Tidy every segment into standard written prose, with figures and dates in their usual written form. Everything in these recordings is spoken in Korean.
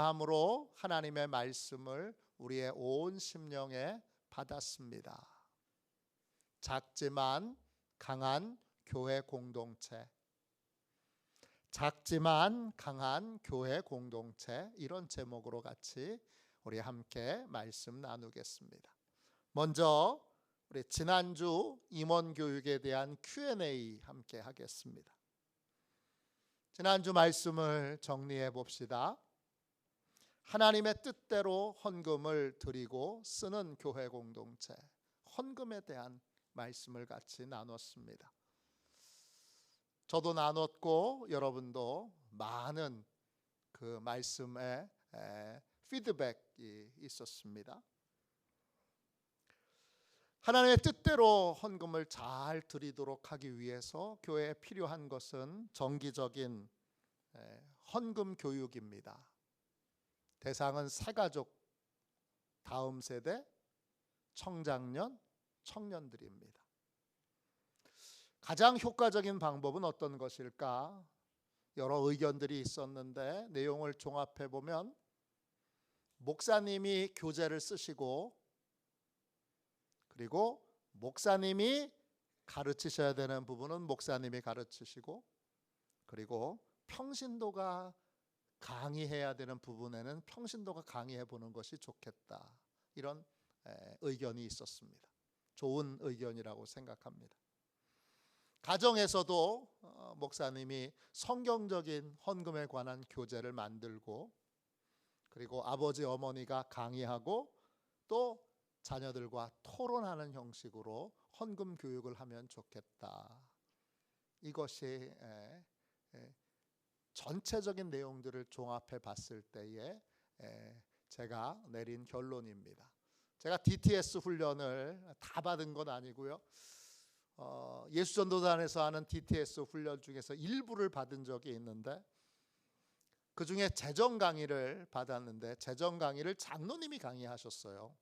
함으로 하나님의 말씀을 우리의 온 심령에 받았습니다. 작지만 강한 교회 공동체, 작지만 강한 교회 공동체, 이런 제목으로 같이 우리 함께 말씀 나누겠습니다. 먼저 우리 지난주 임원 교육에 대한 Q&A 함께 하겠습니다. 지난주 말씀을 정리해 봅시다. 하나님의 뜻대로 헌금을 드리고 쓰는 교회 공동체, 헌금에 대한 말씀을 같이 나눴습니다. 저도 나눴고 여러분도 많은 그 말씀에 피드백이 있었습니다. 하나님의 뜻대로 헌금을 잘 드리도록 하기 위해서 교회에 필요한 것은 정기적인 헌금 교육입니다. 대상은 새가족, 다음 세대, 청장년, 청년들입니다. 가장 효과적인 방법은 어떤 것일까? 여러 의견들이 있었는데 내용을 종합해 보면 목사님이 교재를 쓰시고, 그리고 목사님이 가르치셔야 되는 부분은 목사님이 가르치시고, 그리고 평신도가 강의해야 되는 부분에는 평신도가 강의해 보는 것이 좋겠다, 이런 의견이 있었습니다. 좋은 의견이라고 생각합니다. 가정에서도 목사님이 성경적인 헌금에 관한 교재를 만들고, 그리고 아버지 어머니가 강의하고 또 자녀들과 토론하는 형식으로 헌금 교육을 하면 좋겠다. 이것이 전체적인 내용들을 종합해 봤을 때에 제가 내린 결론입니다. 제가 DTS 훈련을 다 받은 건 아니고요. 예수전도단에서 하는 DTS 훈련 중에서 일부를 받은 적이 있는데, 그 중에 재정 강의를 받았는데 재정 강의를 장로님이 강의하셨어요.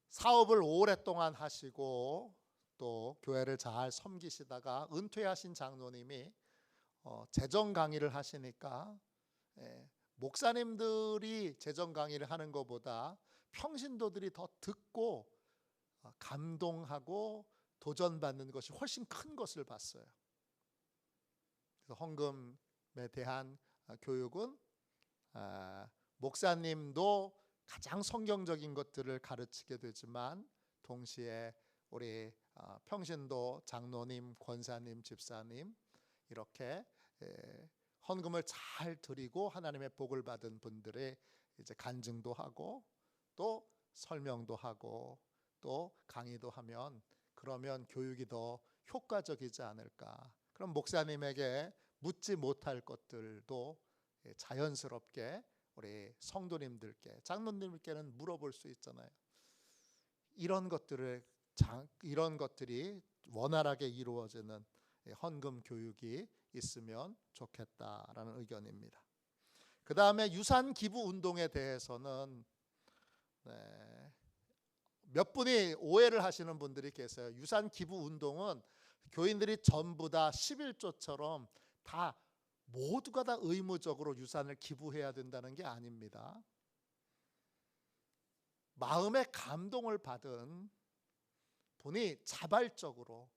사업을 오랫동안 하시고 또 교회를 잘 섬기시다가 은퇴하신 장로님이 재정 강의를 하시니까 목사님들이 재정 강의를 하는 것보다 평신도들이 더 듣고 감동하고 도전받는 것이 훨씬 큰 것을 봤어요. 그래서 헌금에 대한 교육은 목사님도 가장 성경적인 것들을 가르치게 되지만 동시에 우리 평신도 장로님, 권사님, 집사님, 이렇게 헌금을 잘 드리고 하나님의 복을 받은 분들의 이제 간증도 하고 또 설명도 하고 또 강의도 하면, 그러면 교육이 더 효과적이지 않을까. 그럼 목사님에게 묻지 못할 것들도 자연스럽게 우리 성도님들께, 장로님들께는 물어볼 수 있잖아요. 이런 것들이 원활하게 이루어지는 헌금 교육이 있으면 좋겠다라는 의견입니다. 그 다음에 유산 기부 운동에 대해서는 몇 분이 오해를 하시는 분들이 계세요. 유산 기부 운동은 교인들이 전부 다 11조처럼 다 모두가 다 의무적으로 유산을 기부해야 된다는 게 아닙니다. 마음의 감동을 받은 분이 자발적으로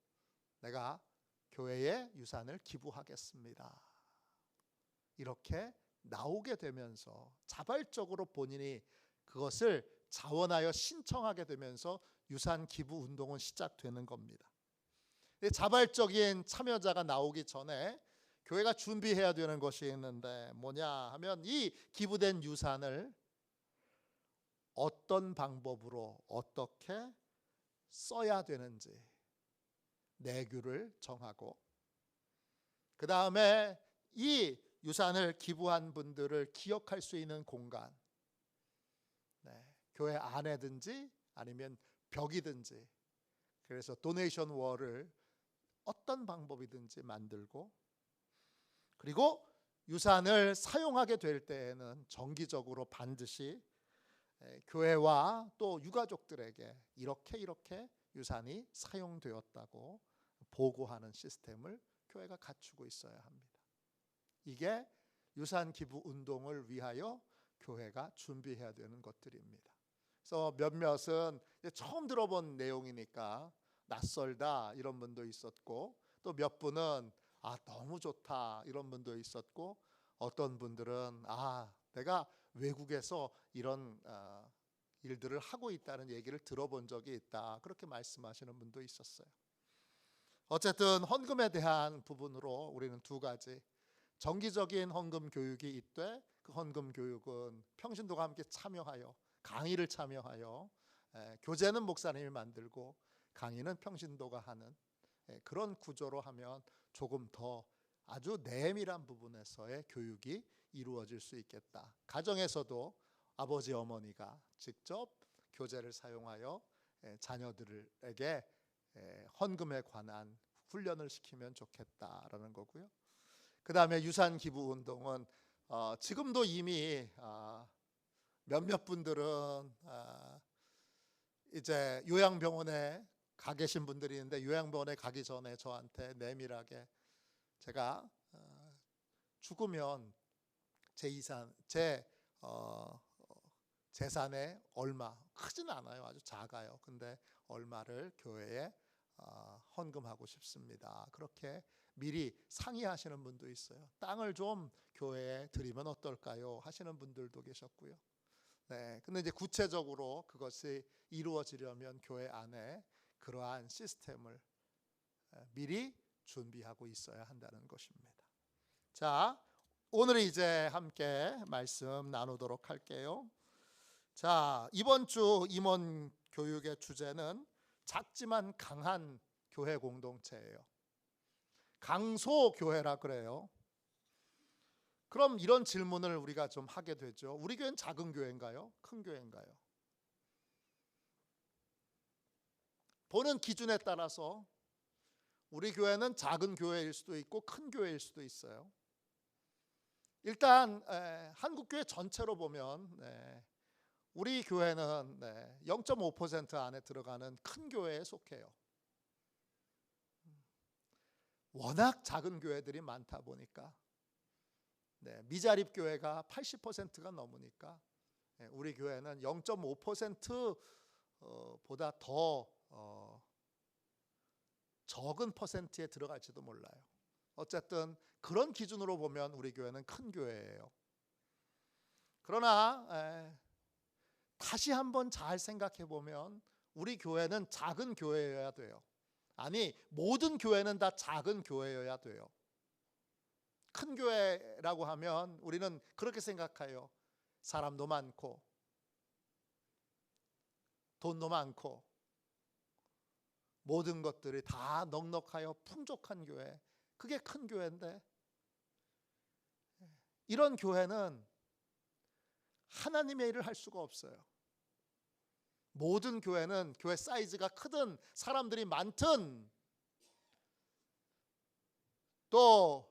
내가 교회에 유산을 기부하겠습니다, 이렇게 나오게 되면서 자발적으로 본인이 그것을 자원하여 신청하게 되면서 유산 기부 운동은 시작되는 겁니다. 자발적인 참여자가 나오기 전에 교회가 준비해야 되는 것이 있는데 뭐냐 하면, 이 기부된 유산을 어떤 방법으로 어떻게 써야 되는지 내규를 정하고, 그 다음에 이 유산을 기부한 분들을 기억할 수 있는 공간, 교회 안에든지 아니면 벽이든지, 그래서 도네이션 월을 어떤 방법이든지 만들고, 그리고 유산을 사용하게 될 때에는 정기적으로 반드시 교회와 또 유가족들에게 이렇게 유산이 사용되었다고 보고하는 시스템을 교회가 갖추고 있어야 합니다. 이게 유산 기부 운동을 위하여 교회가 준비해야 되는 것들입니다. 그래서 몇몇은 처음 들어본 내용이니까 낯설다 이런 분도 있었고, 또 몇 분은 너무 좋다 이런 분도 있었고, 어떤 분들은 내가 외국에서 이런 일들을 하고 있다는 얘기를 들어본 적이 있다 그렇게 말씀하시는 분도 있었어요. 어쨌든 헌금에 대한 부분으로 우리는 두 가지, 정기적인 헌금 교육이 있되 그 헌금 교육은 평신도가 함께 참여하여 강의를 참여하여 교재는 목사님이 만들고 강의는 평신도가 하는 그런 구조로 하면 조금 더 아주 내밀한 부분에서의 교육이 이루어질 수 있겠다. 가정에서도 아버지 어머니가 직접 교재를 사용하여 자녀들에게 헌금에 관한 훈련을 시키면 좋겠다라는 거고요. 그 다음에 유산 기부 운동은 지금도 이미 몇몇 분들은 이제 요양병원에 가 계신 분들이 있는데, 요양병원에 가기 전에 저한테 내밀하게 제가 죽으면 제 재산의 얼마, 크진 않아요, 아주 작아요. 근데 얼마를 교회에 헌금하고 싶습니다. 그렇게 미리 상의하시는 분도 있어요. 땅을 좀 교회에 드리면 어떨까요? 하시는 분들도 계셨고요. 근데 이제 구체적으로 그것이 이루어지려면 교회 안에 그러한 시스템을 미리 준비하고 있어야 한다는 것입니다. 자, 오늘 이제 함께 말씀 나누도록 할게요. 자, 이번 주 임원 교육의 주제는 작지만 강한 교회 공동체예요. 강소교회라 그래요. 그럼 이런 질문을 우리가 좀 하게 되죠. 우리 교회는 작은 교회인가요? 큰 교회인가요? 보는 기준에 따라서 우리 교회는 작은 교회일 수도 있고 큰 교회일 수도 있어요. 일단 한국교회 전체로 보면 우리 교회는 0.5% 안에 들어가는 큰 교회에 속해요. 워낙 작은 교회들이 많다 보니까 미자립 교회가 80%가 넘으니까 우리 교회는 0.5%보다 더 적은 퍼센트에 들어갈지도 몰라요. 어쨌든 그런 기준으로 보면 우리 교회는 큰 교회예요. 그러나 다시 한번 잘 생각해 보면 우리 교회는 작은 교회여야 돼요. 아니, 모든 교회는 다 작은 교회여야 돼요. 큰 교회라고 하면 우리는 그렇게 생각해요. 사람도 많고 돈도 많고 모든 것들이 다 넉넉하여 풍족한 교회, 그게 큰 교회인데, 이런 교회는 하나님의 일을 할 수가 없어요. 모든 교회는 교회 사이즈가 크든 사람들이 많든 또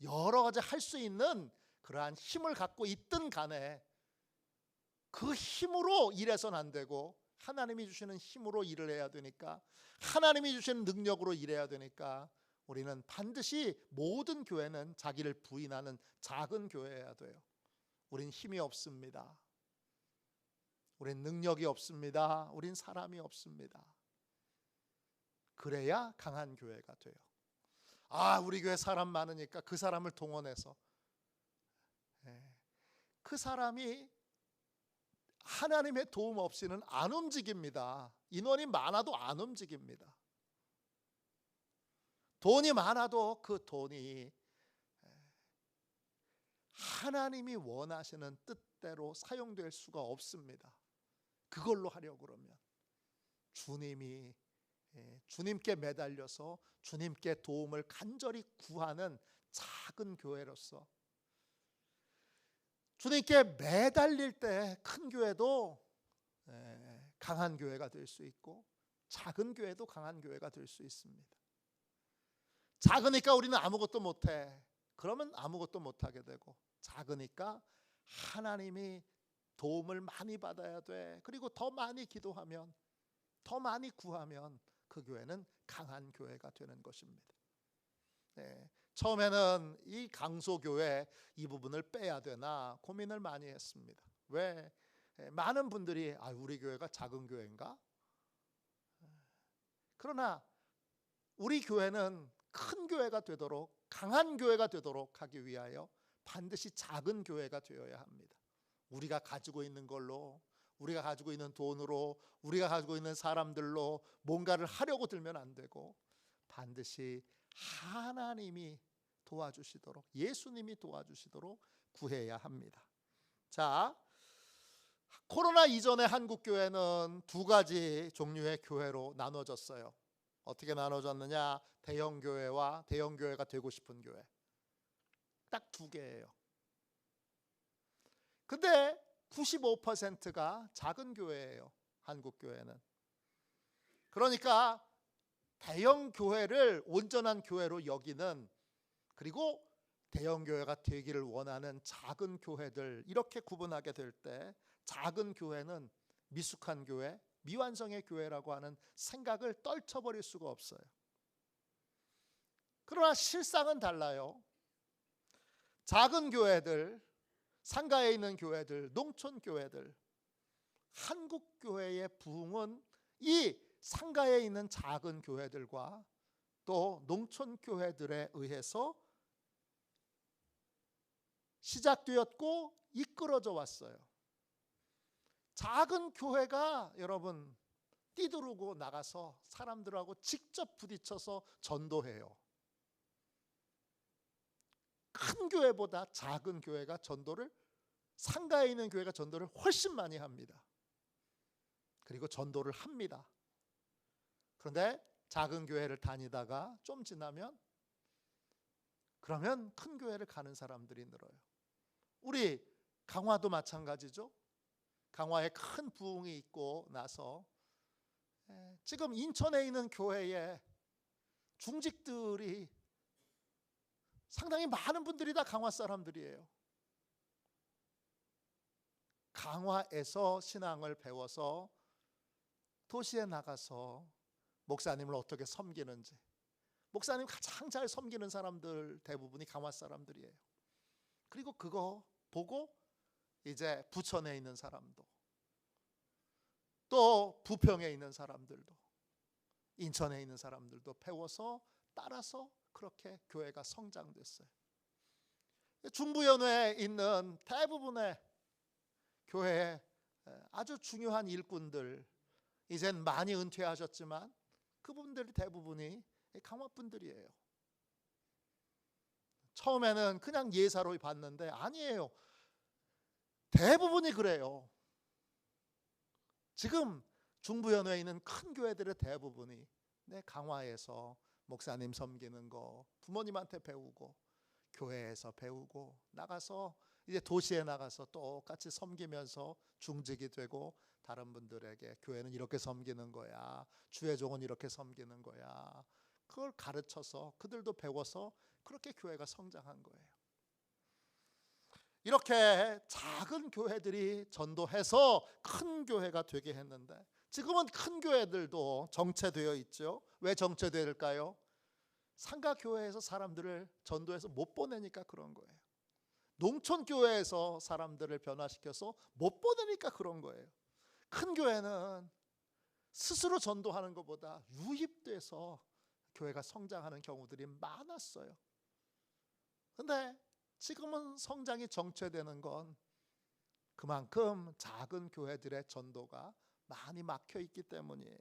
여러 가지 할 수 있는 그러한 힘을 갖고 있든 간에 그 힘으로 일해서는 안 되고 하나님이 주시는 힘으로 일을 해야 되니까, 하나님이 주시는 능력으로 일해야 되니까 우리는 반드시 모든 교회는 자기를 부인하는 작은 교회여야 돼요. 우린 힘이 없습니다. 우린 능력이 없습니다. 우린 사람이 없습니다. 그래야 강한 교회가 돼요. 우리 교회 사람 많으니까 그 사람을 동원해서 그 사람이 하나님의 도움 없이는 안 움직입니다. 인원이 많아도 안 움직입니다. 돈이 많아도 그 돈이 하나님이 원하시는 뜻대로 사용될 수가 없습니다. 그걸로 하려고 그러면 주님께 매달려서 주님께 도움을 간절히 구하는 작은 교회로서 주님께 매달릴 때 큰 교회도 강한 교회가 될 수 있고 작은 교회도 강한 교회가 될 수 있습니다. 작으니까 우리는 아무것도 못해. 그러면 아무것도 못하게 되고, 작으니까 하나님이 도움을 많이 받아야 돼. 그리고 더 많이 기도하면, 더 많이 구하면 그 교회는 강한 교회가 되는 것입니다. 처음에는 이 강소교회 이 부분을 빼야 되나 고민을 많이 했습니다. 왜? 많은 분들이 우리 교회가 작은 교회인가? 그러나 우리 교회는 큰 교회가 되도록, 강한 교회가 되도록 하기 위하여 반드시 작은 교회가 되어야 합니다. 우리가 가지고 있는 걸로, 우리가 가지고 있는 돈으로, 우리가 가지고 있는 사람들로 뭔가를 하려고 들면 안 되고 반드시 하나님이 도와주시도록, 예수님이 도와주시도록 구해야 합니다. 자, 코로나 이전에 한국 교회는 두 가지 종류의 교회로 나눠졌어요. 어떻게 나눠졌느냐? 대형 교회와 대형 교회가 되고 싶은 교회. 딱 두 개예요. 근데 95%가 작은 교회예요. 한국 교회는. 그러니까 대형 교회를 온전한 교회로 여기는, 그리고 대형 교회가 되기를 원하는 작은 교회들, 이렇게 구분하게 될 때 작은 교회는 미숙한 교회, 미완성의 교회라고 하는 생각을 떨쳐버릴 수가 없어요. 그러나 실상은 달라요. 작은 교회들, 상가에 있는 교회들, 농촌 교회들, 한국 교회의 부흥은 이 상가에 있는 작은 교회들과 또 농촌 교회들에 의해서 시작되었고 이끌어져 왔어요. 작은 교회가 여러분 뛰두르고 나가서 사람들하고 직접 부딪혀서 전도해요. 큰 교회보다 작은 교회가 전도를, 상가에 있는 교회가 전도를 훨씬 많이 합니다. 그리고 전도를 합니다. 그런데 작은 교회를 다니다가 좀 지나면 그러면 큰 교회를 가는 사람들이 늘어요. 우리 강화도 마찬가지죠. 강화에 큰 부흥이 있고 나서 지금 인천에 있는 교회에 중직들이 상당히 많은 분들이 다 강화 사람들이에요. 강화에서 신앙을 배워서 도시에 나가서 목사님을 어떻게 섬기는지, 목사님 가장 잘 섬기는 사람들 대부분이 강화 사람들이에요. 그리고 그거 보고 이제 부천에 있는 사람도, 또 부평에 있는 사람들도, 인천에 있는 사람들도 배워서 따라서 그렇게 교회가 성장됐어요. 중부연회에 있는 대부분의 교회에 아주 중요한 일꾼들, 이젠 많이 은퇴하셨지만 그분들이 대부분이 강화분들이에요. 처음에는 그냥 예사로 봤는데 아니에요. 대부분이 그래요. 지금 중부연회에 있는 큰 교회들의 대부분이 강화에서 목사님 섬기는 거 부모님한테 배우고, 교회에서 배우고 나가서 이제 도시에 나가서 똑같이 섬기면서 중직이 되고, 다른 분들에게 교회는 이렇게 섬기는 거야, 주의종은 이렇게 섬기는 거야, 그걸 가르쳐서 그들도 배워서 그렇게 교회가 성장한 거예요. 이렇게 작은 교회들이 전도해서 큰 교회가 되게 했는데, 지금은 큰 교회들도 정체되어 있죠. 왜 정체될까요? 상가 교회에서 사람들을 전도해서 못 보내니까 그런 거예요. 농촌 교회에서 사람들을 변화시켜서 못 보내니까 그런 거예요. 큰 교회는 스스로 전도하는 것보다 유입돼서 교회가 성장하는 경우들이 많았어요. 근데 지금은 성장이 정체되는 건 그만큼 작은 교회들의 전도가 많이 막혀 있기 때문이에요.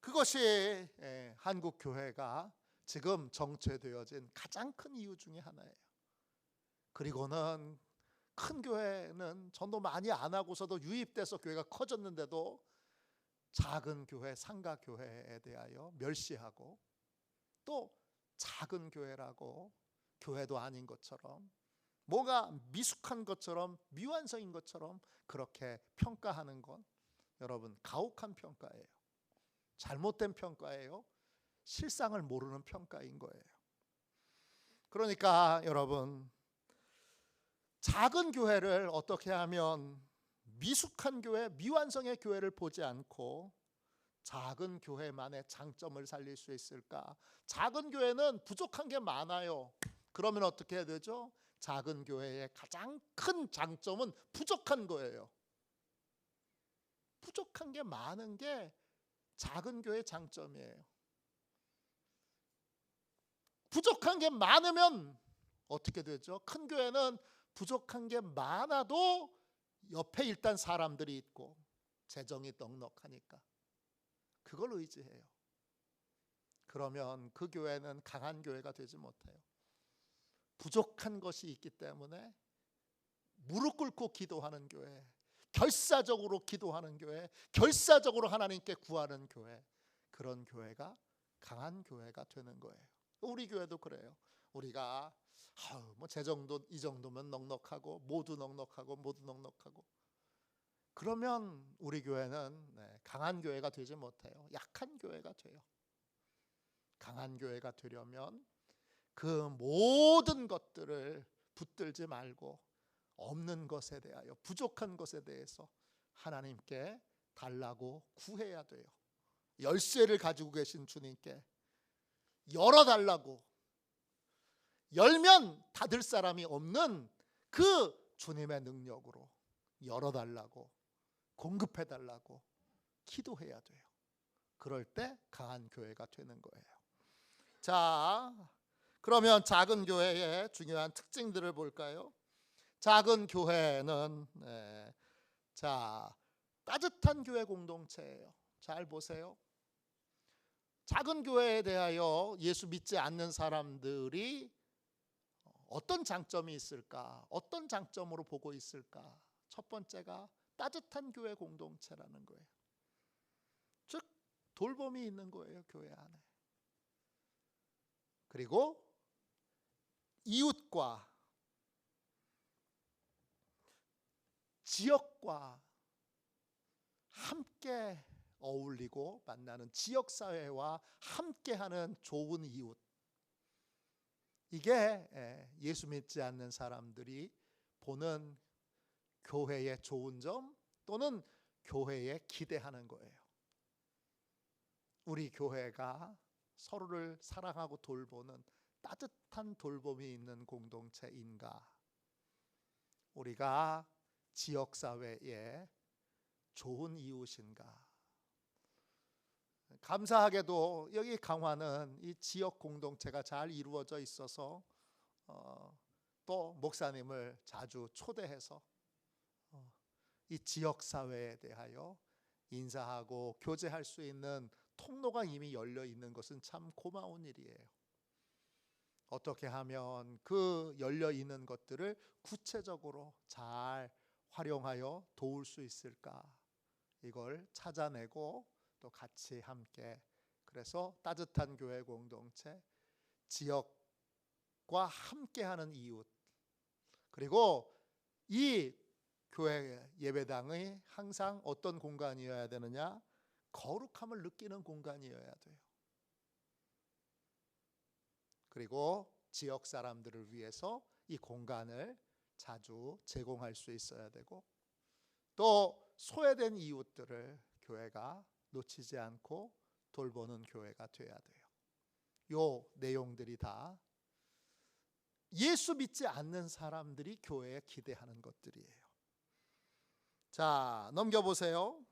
그것이 한국 교회가 지금 정체되어진 가장 큰 이유 중에 하나예요. 그리고는 큰 교회는 전도 많이 안 하고서도 유입돼서 교회가 커졌는데도 작은 교회, 상가 교회에 대하여 멸시하고, 또 작은 교회라고 교회도 아닌 것처럼, 뭐가 미숙한 것처럼, 미완성인 것처럼 그렇게 평가하는 건 여러분 가혹한 평가예요. 잘못된 평가예요. 실상을 모르는 평가인 거예요. 그러니까 여러분, 작은 교회를 어떻게 하면 미숙한 교회, 미완성의 교회를 보지 않고 작은 교회만의 장점을 살릴 수 있을까? 작은 교회는 부족한 게 많아요. 그러면 어떻게 해야 되죠? 작은 교회의 가장 큰 장점은 부족한 거예요. 부족한 게 많은 게 작은 교회의 장점이에요. 부족한 게 많으면 어떻게 되죠? 큰 교회는 부족한 게 많아도 옆에 일단 사람들이 있고 재정이 넉넉하니까 그걸 의지해요. 그러면 그 교회는 강한 교회가 되지 못해요. 부족한 것이 있기 때문에 무릎 꿇고 기도하는 교회, 결사적으로 기도하는 교회, 결사적으로 하나님께 구하는 교회, 그런 교회가 강한 교회가 되는 거예요. 우리 교회도 그래요. 우리가 뭐 재정도 이 정도면 넉넉하고 모두 넉넉하고 그러면 우리 교회는 강한 교회가 되지 못해요. 약한 교회가 돼요. 강한 교회가 되려면 그 모든 것들을 붙들지 말고 없는 것에 대하여, 부족한 것에 대해서 하나님께 달라고 구해야 돼요. 열쇠를 가지고 계신 주님께 열어달라고, 열면 닫을 사람이 없는 그 주님의 능력으로 열어달라고, 공급해달라고 기도해야 돼요. 그럴 때 강한 교회가 되는 거예요. 자, 그러면 작은 교회의 중요한 특징들을 볼까요? 작은 교회는 따뜻한 교회 공동체예요. 잘 보세요. 작은 교회에 대하여 예수 믿지 않는 사람들이 어떤 장점이 있을까? 어떤 장점으로 보고 있을까? 첫 번째가 따뜻한 교회 공동체라는 거예요. 즉 돌봄이 있는 거예요, 교회 안에. 그리고 이웃과 지역과 함께 어울리고 만나는 지역사회와 함께하는 좋은 이웃, 이게 예수 믿지 않는 사람들이 보는 교회의 좋은 점 또는 교회에 기대하는 거예요. 우리 교회가 서로를 사랑하고 돌보는 따뜻한 돌봄이 있는 공동체인가? 우리가 지역사회에 좋은 이웃인가? 감사하게도 여기 강화는 이 지역 공동체가 잘 이루어져 있어서 또 목사님을 자주 초대해서 이 지역사회에 대하여 인사하고 교제할 수 있는 통로가 이미 열려 있는 것은 참 고마운 일이에요. 어떻게 하면 그 열려 있는 것들을 구체적으로 잘 활용하여 도울 수 있을까? 이걸 찾아내고 또 같이 함께, 그래서 따뜻한 교회 공동체, 지역과 함께하는 이웃, 그리고 이 교회 예배당이 항상 어떤 공간이어야 되느냐? 거룩함을 느끼는 공간이어야 돼요. 그리고 지역 사람들을 위해서 이 공간을 자주 제공할 수 있어야 되고, 또 소외된 이웃들을 교회가 놓치지 않고 돌보는 교회가 돼야 돼요. 요 내용들이 다 예수 믿지 않는 사람들이 교회에 기대하는 것들이에요. 자, 넘겨보세요.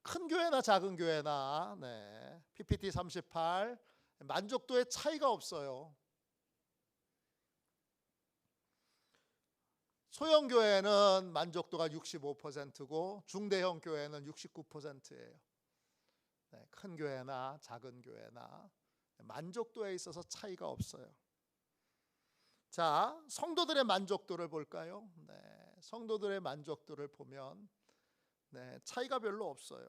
큰 교회나 작은 교회나 PPT 38 만족도에 차이가 없어요. 소형 교회는 만족도가 65%고 중대형 교회는 69%예요. 큰 교회나 작은 교회나 만족도에 있어서 차이가 없어요. 자, 성도들의 만족도를 볼까요? 성도들의 만족도를 보면 차이가 별로 없어요.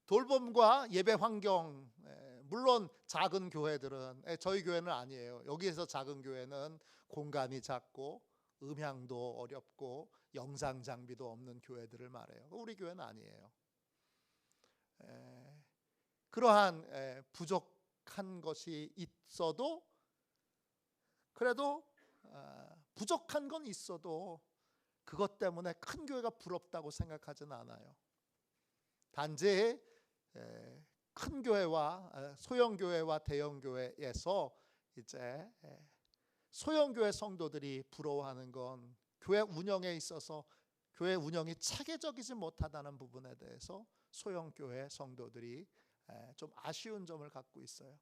돌봄과 예배 환경, 물론 작은 교회들은, 저희 교회는 아니에요. 여기에서 작은 교회는 공간이 작고 음향도 어렵고 영상 장비도 없는 교회들을 말해요. 우리 교회는 아니에요. 그러한 부족한 것이 있어도, 그래도 부족한 건 있어도 그것 때문에 큰 교회가 부럽다고 생각하지는 않아요. 단지 큰 교회와 소형 교회와 대형 교회에서 이제 소형 교회 성도들이 부러워하는 건 교회 운영에 있어서 교회 운영이 체계적이지 못하다는 부분에 대해서 소형 교회 성도들이 좀 아쉬운 점을 갖고 있어요.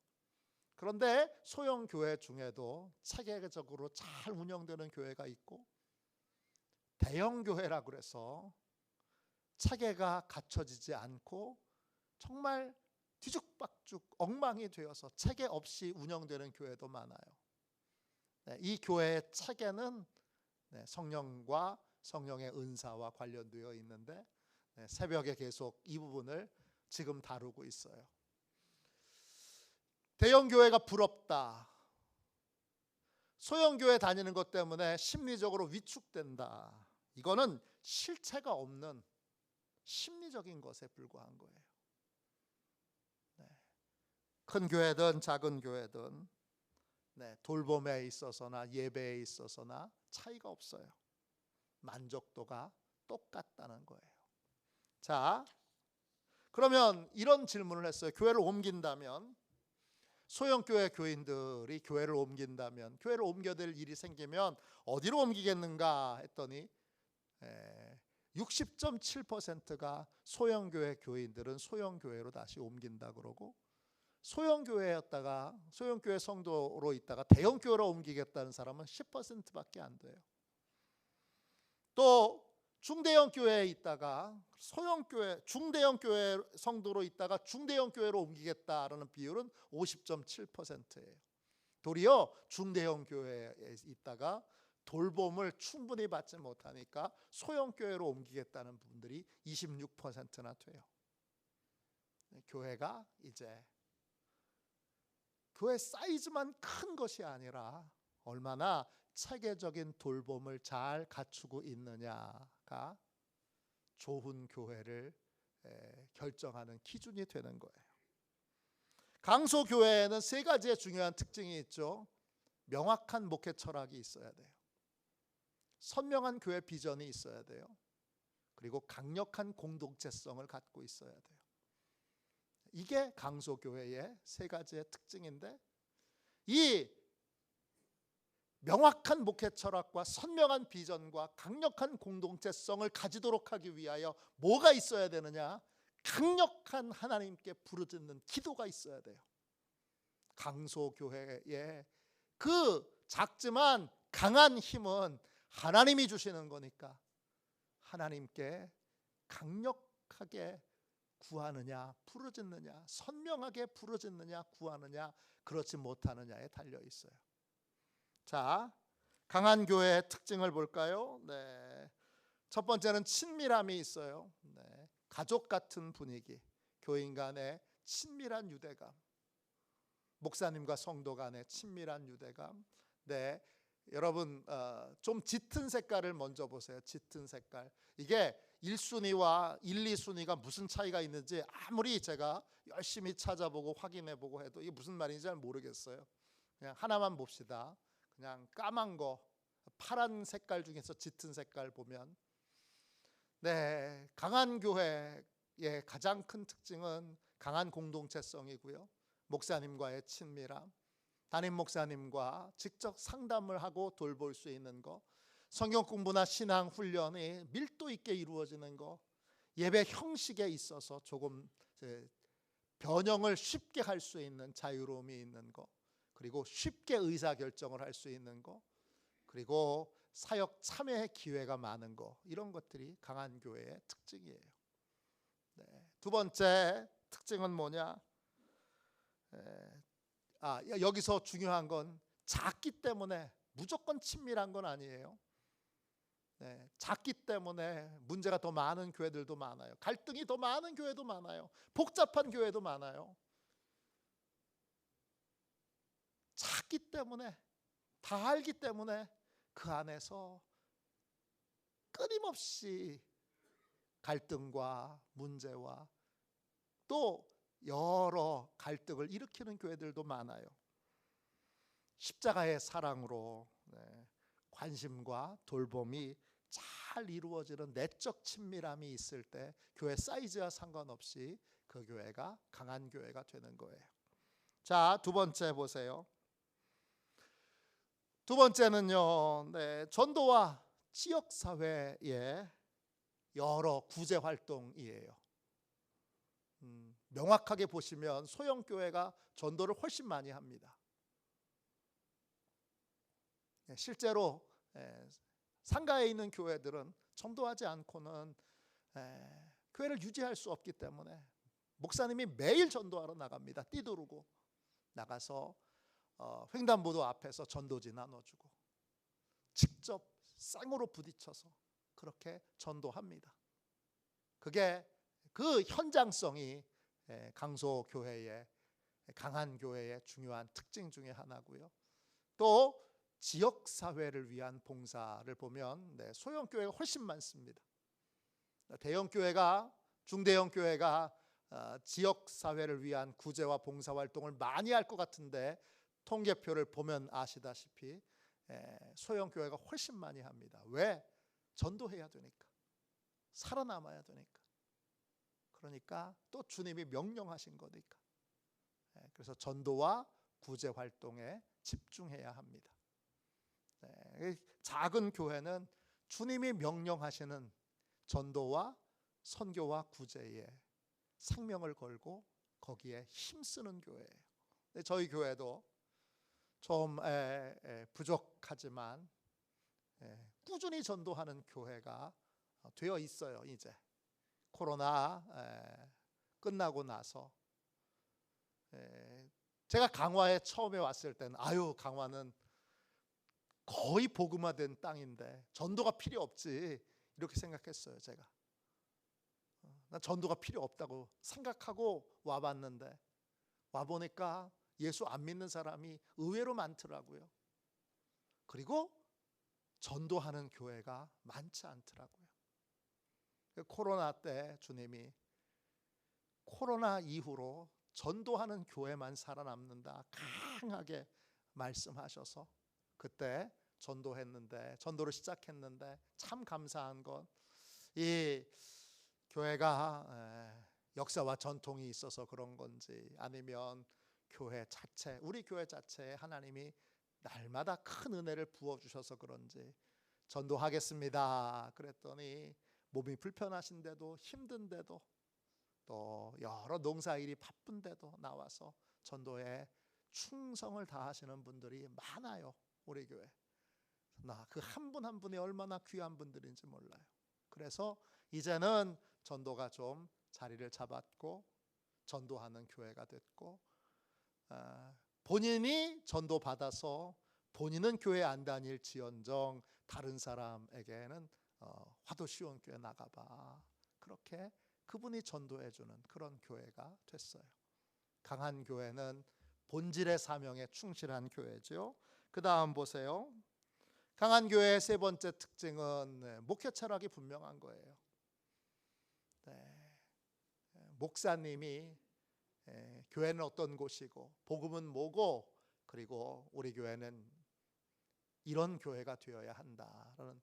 그런데 소형 교회 중에도 체계적으로 잘 운영되는 교회가 있고, 대형 교회라고 그래서 체계가 갖춰지지 않고 정말 뒤죽박죽 엉망이 되어서 체계 없이 운영되는 교회도 많아요. 이 교회의 체계는 성령과 성령의 은사와 관련되어 있는데 새벽에 계속 이 부분을 지금 다루고 있어요. 대형 교회가 부럽다. 소형 교회 다니는 것 때문에 심리적으로 위축된다. 이거는 실체가 없는 심리적인 것에 불과한 거예요. 큰 교회든 작은 교회든 돌봄에 있어서나 예배에 있어서나 차이가 없어요. 만족도가 똑같다는 거예요. 자, 그러면 이런 질문을 했어요. 교회를 옮긴다면, 소형교회 교인들이 교회를 옮긴다면, 교회를 옮겨야 될 일이 생기면 어디로 옮기겠는가 했더니 60.7%가 소형교회 교인들은 소형교회로 다시 옮긴다 그러고, 소형교회였다가 소형교회 성도로 있다가 대형교회로 옮기겠다는 사람은 10%밖에 안 돼요. 또 중대형 교회에 있다가 소형교회, 중대형 교회 성도로 있다가 중대형 교회로 옮기겠다라는 비율은 50.7%예요. 도리어 중대형 교회에 있다가 돌봄을 충분히 받지 못하니까 소형 교회로 옮기겠다는 분들이 26%나 돼요. 교회가 이제 교회 사이즈만 큰 것이 아니라 얼마나 체계적인 돌봄을 잘 갖추고 있느냐가 좋은 교회를 결정하는 기준이 되는 거예요. 강소교회에는 세 가지의 중요한 특징이 있죠. 명확한 목회 철학이 있어야 돼요. 선명한 교회 비전이 있어야 돼요. 그리고 강력한 공동체성을 갖고 있어야 돼요. 이게 강소교회의 세 가지의 특징인데, 이 명확한 목회 철학과 선명한 비전과 강력한 공동체성을 가지도록 하기 위하여 뭐가 있어야 되느냐? 강력한 하나님께 부르짖는 기도가 있어야 돼요. 강소교회의 그 작지만 강한 힘은 하나님이 주시는 거니까 하나님께 강력하게 구하느냐, 부르짖느냐, 선명하게 부르짖느냐, 구하느냐, 그렇지 못하느냐에 달려 있어요. 자, 강한 교회의 특징을 볼까요? 첫 번째는 친밀함이 있어요. 가족 같은 분위기, 교인 간의 친밀한 유대감, 목사님과 성도 간의 친밀한 유대감. 여러분 좀 짙은 색깔을 먼저 보세요. 짙은 색깔. 이게 1순위와 1, 2순위가 무슨 차이가 있는지 아무리 제가 열심히 찾아보고 확인해보고 해도 이게 무슨 말인지 잘 모르겠어요. 그냥 하나만 봅시다. 그냥 까만 거, 파란 색깔 중에서 짙은 색깔 보면, 강한 교회의 가장 큰 특징은 강한 공동체성이고요, 목사님과의 친밀함, 담임 목사님과 직접 상담을 하고 돌볼 수 있는 거, 성경 공부나 신앙 훈련이 밀도 있게 이루어지는 거, 예배 형식에 있어서 조금 변형을 쉽게 할 수 있는 자유로움이 있는 거, 그리고 쉽게 의사결정을 할 수 있는 거, 그리고 사역 참여의 기회가 많은 거, 이런 것들이 강한 교회의 특징이에요. 두 번째 특징은 뭐냐? 여기서 중요한 건 작기 때문에 무조건 친밀한 건 아니에요. 작기 때문에 문제가 더 많은 교회들도 많아요. 갈등이 더 많은 교회도 많아요. 복잡한 교회도 많아요. 작기 때문에, 다 알기 때문에 그 안에서 끊임없이 갈등과 문제와 또 여러 갈등을 일으키는 교회들도 많아요. 십자가의 사랑으로 관심과 돌봄이 잘 이루어지는 내적 친밀함이 있을 때 교회 사이즈와 상관없이 그 교회가 강한 교회가 되는 거예요. 자, 두 번째 보세요. 두 번째는요, 전도와 지역사회의 여러 구제 활동이에요. 명확하게 보시면 소형교회가 전도를 훨씬 많이 합니다. 실제로 상가에 있는 교회들은 전도하지 않고는 교회를 유지할 수 없기 때문에 목사님이 매일 전도하러 나갑니다. 띠두르고 나가서 횡단보도 앞에서 전도지 나눠주고 직접 쌍으로 부딪혀서 그렇게 전도합니다. 그게 그 현장성이 강소교회의 강한 교회의 중요한 특징 중에 하나고요. 또 지역사회를 위한 봉사를 보면 소형교회가 훨씬 많습니다. 대형교회가 중대형교회가 지역사회를 위한 구제와 봉사활동을 많이 할 것 같은데 통계표를 보면 아시다시피 소형교회가 훨씬 많이 합니다. 왜? 전도해야 되니까, 살아남아야 되니까, 그러니까 또 주님이 명령하신 거니까. 그래서 전도와 구제 활동에 집중해야 합니다. 작은 교회는 주님이 명령하시는 전도와 선교와 구제에 생명을 걸고 거기에 힘쓰는 교회예요. 저희 교회도 좀 부족하지만 꾸준히 전도하는 교회가 되어 있어요. 이제 코로나 끝나고 나서 제가 강화에 처음에 왔을 때는 강화는 거의 복음화된 땅인데 전도가 필요 없지 이렇게 생각했어요. 제가 난 전도가 필요 없다고 생각하고 와봤는데 와보니까 예수 안 믿는 사람이 의외로 많더라고요. 그리고 전도하는 교회가 많지 않더라고요. 코로나 때 주님이 코로나 이후로 전도하는 교회만 살아남는다 강하게 말씀하셔서 그때 전도를 시작했는데 참 감사한 건 이 교회가 역사와 전통이 있어서 그런 건지 아니면 우리 교회 자체에 하나님이 날마다 큰 은혜를 부어주셔서 그런지 전도하겠습니다 그랬더니 몸이 불편하신데도 힘든데도 또 여러 농사일이 바쁜데도 나와서 전도에 충성을 다하시는 분들이 많아요. 우리 교회 그 한 분 한 분이 얼마나 귀한 분들인지 몰라요. 그래서 이제는 전도가 좀 자리를 잡았고 전도하는 교회가 됐고 본인이 전도 받아서 본인은 교회 안 다닐지언정 다른 사람에게는 화도 시온 교회 나가봐 그렇게 그분이 전도해 주는 그런 교회가 됐어요. 강한 교회는 본질의 사명에 충실한 교회죠. 그 다음 보세요. 강한 교회의 세 번째 특징은 목회 철학이 분명한 거예요. 목사님이 교회는 어떤 곳이고 복음은 뭐고 그리고 우리 교회는 이런 교회가 되어야 한다라는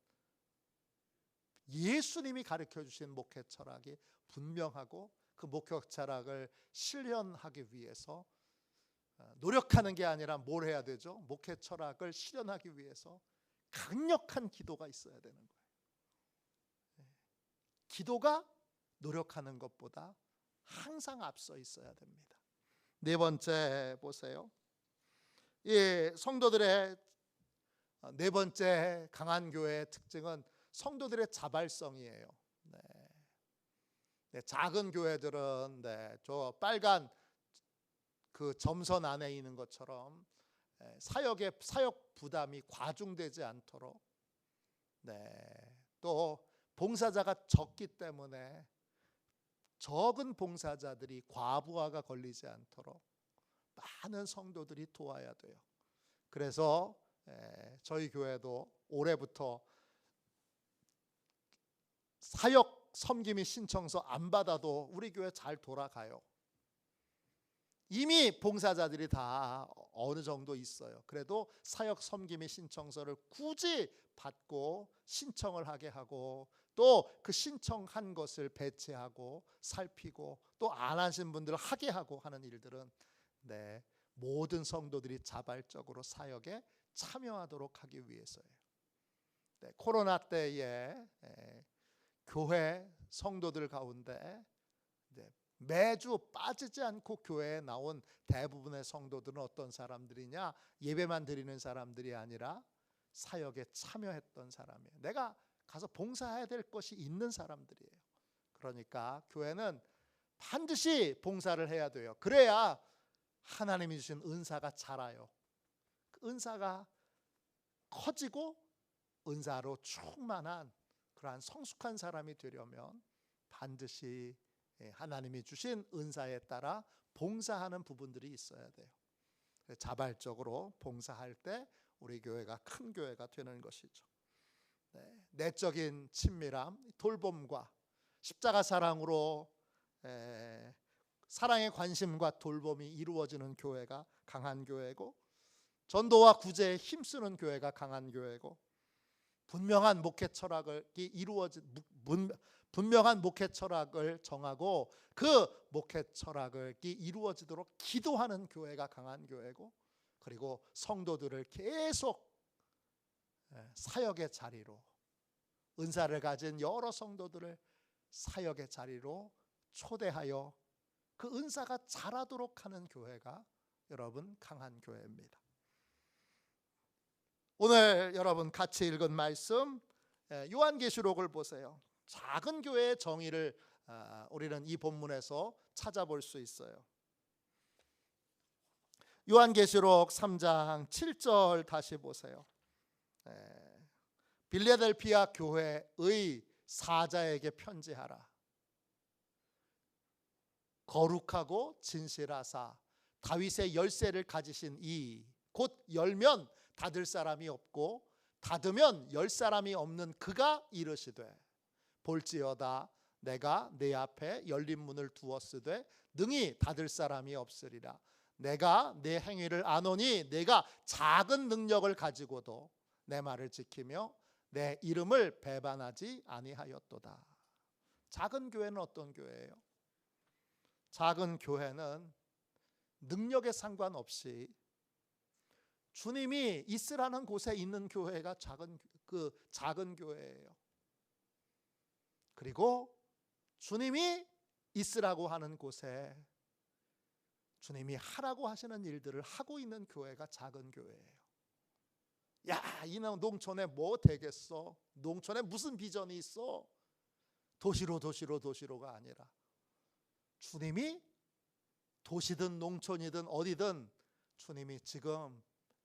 예수님이 가르쳐 주신 목회 철학이 분명하고 그 목회 철학을 실현하기 위해서 노력하는 게 아니라 뭘 해야 되죠? 목회 철학을 실현하기 위해서 강력한 기도가 있어야 되는 거예요. 기도가 노력하는 것보다 항상 앞서 있어야 됩니다. 네 번째 보세요. 성도들의 네 번째 강한 교회의 특징은 성도들의 자발성이에요. 작은 교회들은 저 빨간 그 점선 안에 있는 것처럼 사역 부담이 과중되지 않도록 또 봉사자가 적기 때문에 적은 봉사자들이 과부하가 걸리지 않도록 많은 성도들이 도와야 돼요. 그래서 저희 교회도 올해부터 사역 섬김이 신청서 안 받아도 우리 교회 잘 돌아가요. 이미 봉사자들이 다 어느 정도 있어요. 그래도 사역 섬김의 신청서를 굳이 받고 신청을 하게 하고 또 그 신청한 것을 배치하고 살피고 또 안 하신 분들을 하게 하고 하는 일들은 모든 성도들이 자발적으로 사역에 참여하도록 하기 위해서예요. 코로나 때에 교회 성도들 가운데 매주 빠지지 않고 교회에 나온 대부분의 성도들은 어떤 사람들이냐? 예배만 드리는 사람들이 아니라 사역에 참여했던 사람이에요. 내가 가서 봉사해야 될 것이 있는 사람들이에요. 그러니까 교회는 반드시 봉사를 해야 돼요. 그래야 하나님이 주신 은사가 자라요. 그 은사가 커지고 은사로 충만한 그러한 성숙한 사람이 되려면 반드시 하나님이 주신 은사에 따라 봉사하는 부분들이 있어야 돼요. 자발적으로 봉사할 때 우리 교회가 큰 교회가 되는 것이죠. 내적인 친밀함, 돌봄과 십자가 사랑으로 사랑의 관심과 돌봄이 이루어지는 교회가 강한 교회고, 전도와 구제에 힘쓰는 교회가 강한 교회고, 분명한 목회 철학을 정하고 그 목회 철학을 이루어지도록 기도하는 교회가 강한 교회고, 그리고 성도들을 계속 사역의 자리로, 은사를 가진 여러 성도들을 사역의 자리로 초대하여 그 은사가 자라도록 하는 교회가 여러분 강한 교회입니다. 오늘 여러분 같이 읽은 말씀 요한계시록을 보세요. 작은 교회의 정의를 우리는 이 본문에서 찾아볼 수 있어요. 요한계시록 3장 7절 다시 보세요. 빌레델피아 교회의 사자에게 편지하라. 거룩하고 진실하사 다윗의 열쇠를 가지신 이, 곧 열면 닫을 사람이 없고 닫으면 열 사람이 없는 그가 이르시되, 볼지어다 내가 내 앞에 열린 문을 두었으되 능히 닫을 사람이 없으리라. 내가 내 행위를 아노니 내가 작은 능력을 가지고도 내 말을 지키며 내 이름을 배반하지 아니하였도다. 작은 교회는 어떤 교회예요? 작은 교회는 능력에 상관없이 주님이 있으라는 곳에 있는 교회가 작은 교회예요. 그리고 주님이 있으라고 하는 곳에 주님이 하라고 하시는 일들을 하고 있는 교회가 작은 교회예요. 야, 이 농촌에 뭐 되겠어? 농촌에 무슨 비전이 있어? 도시로가 아니라 주님이 도시든 농촌이든 어디든 주님이 지금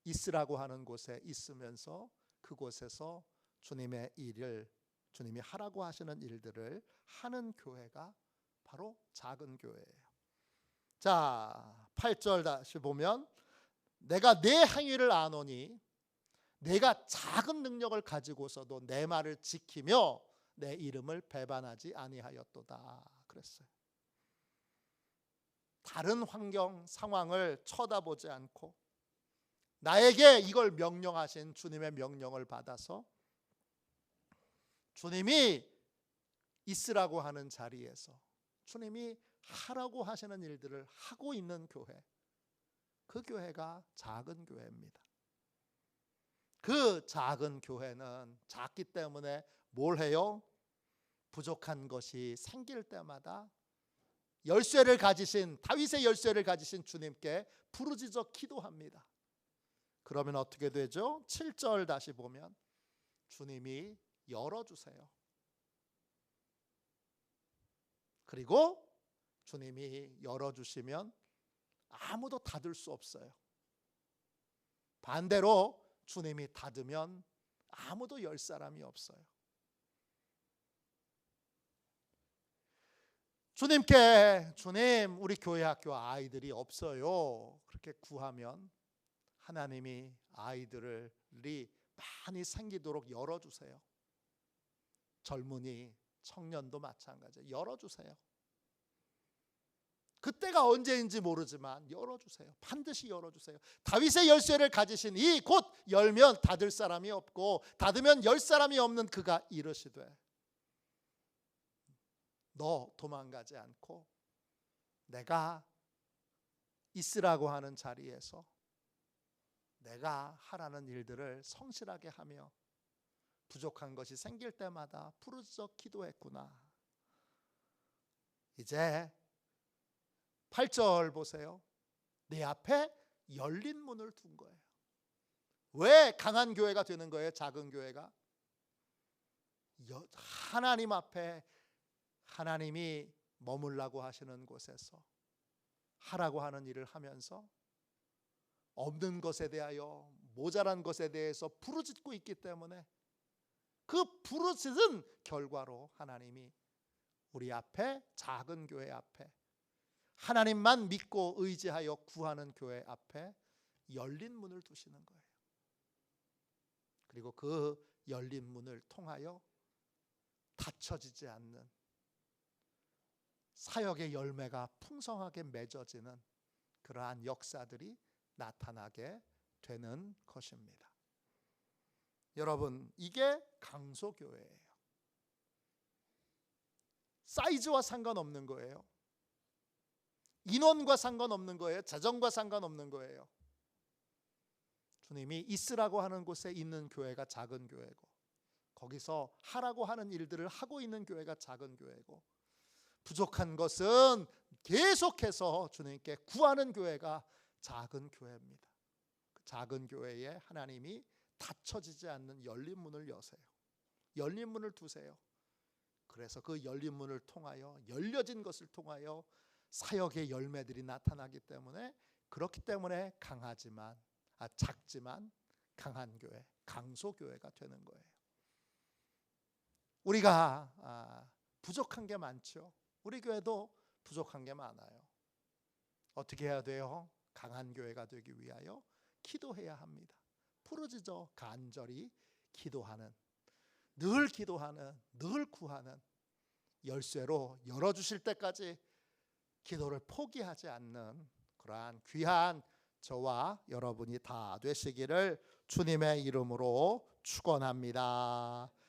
있으라고 하는 곳에 있으면서 그곳에서 주님의 일을, 주님이 하라고 하시는 일들을 하는 교회가 바로 작은 교회예요. 자, 8절 다시 보면, 내가 내 행위를 아노니 내가 작은 능력을 가지고서도 내 말을 지키며 내 이름을 배반하지 아니하였도다 그랬어요. 다른 환경, 상황을 쳐다보지 않고 나에게 이걸 명령하신 주님의 명령을 받아서 주님이 있으라고 하는 자리에서 주님이 하라고 하시는 일들을 하고 있는 교회, 그 교회가 작은 교회입니다. 그 작은 교회는 작기 때문에 뭘 해요? 부족한 것이 생길 때마다 열쇠를 가지신, 다윗의 열쇠를 가지신 주님께 부르짖어 기도합니다. 그러면 어떻게 되죠? 7절 다시 보면 주님이 열어주세요. 그리고 주님이 열어주시면 아무도 닫을 수 없어요. 반대로 주님이 닫으면 아무도 열 사람이 없어요. 주님께, 주님, 우리 교회 학교 아이들이 없어요, 그렇게 구하면 하나님이 아이들이 많이 생기도록 열어주세요. 젊은이, 청년도 마찬가지예요. 열어주세요. 그때가 언제인지 모르지만 열어주세요. 반드시 열어주세요. 다윗의 열쇠를 가지신 이, 곧 열면 닫을 사람이 없고 닫으면 열 사람이 없는 그가 이르시되, 너 도망가지 않고 내가 있으라고 하는 자리에서 내가 하라는 일들을 성실하게 하며 부족한 것이 생길 때마다 부르짖어 기도했구나. 이제 8절 보세요. 내 앞에 열린 문을 둔 거예요. 왜 강한 교회가 되는 거예요? 작은 교회가? 하나님 앞에 하나님이 머물라고 하시는 곳에서 하라고 하는 일을 하면서 없는 것에 대하여 모자란 것에 대해서 부르짖고 있기 때문에 그 부르짖은 결과로 하나님이 우리 앞에 작은 교회 앞에 하나님만 믿고 의지하여 구하는 교회 앞에 열린 문을 두시는 거예요. 그리고 그 열린 문을 통하여 닫혀지지 않는 사역의 열매가 풍성하게 맺어지는 그러한 역사들이 나타나게 되는 것입니다. 여러분, 이게 강소교회예요. 사이즈와 상관없는 거예요. 인원과 상관없는 거예요. 재정과 상관없는 거예요. 주님이 있으라고 하는 곳에 있는 교회가 작은 교회고, 거기서 하라고 하는 일들을 하고 있는 교회가 작은 교회고, 부족한 것은 계속해서 주님께 구하는 교회가 작은 교회입니다. 그 작은 교회에 하나님이 닫혀지지 않는 열린 문을 여세요. 열린 문을 두세요. 그래서 그 열린 문을 통하여, 열려진 것을 통하여 사역의 열매들이 나타나기 때문에, 그렇기 때문에 작지만 강한 교회, 강소교회가 되는 거예요. 우리가 부족한 게 많죠. 우리 교회도 부족한 게 많아요. 어떻게 해야 돼요? 강한 교회가 되기 위하여 기도해야 합니다. 부르짖어 간절히 기도하는, 늘 기도하는, 늘 구하는, 열쇠로 열어주실 때까지 기도를 포기하지 않는 그러한 귀한 저와 여러분이 다 되시기를 주님의 이름으로 축원합니다.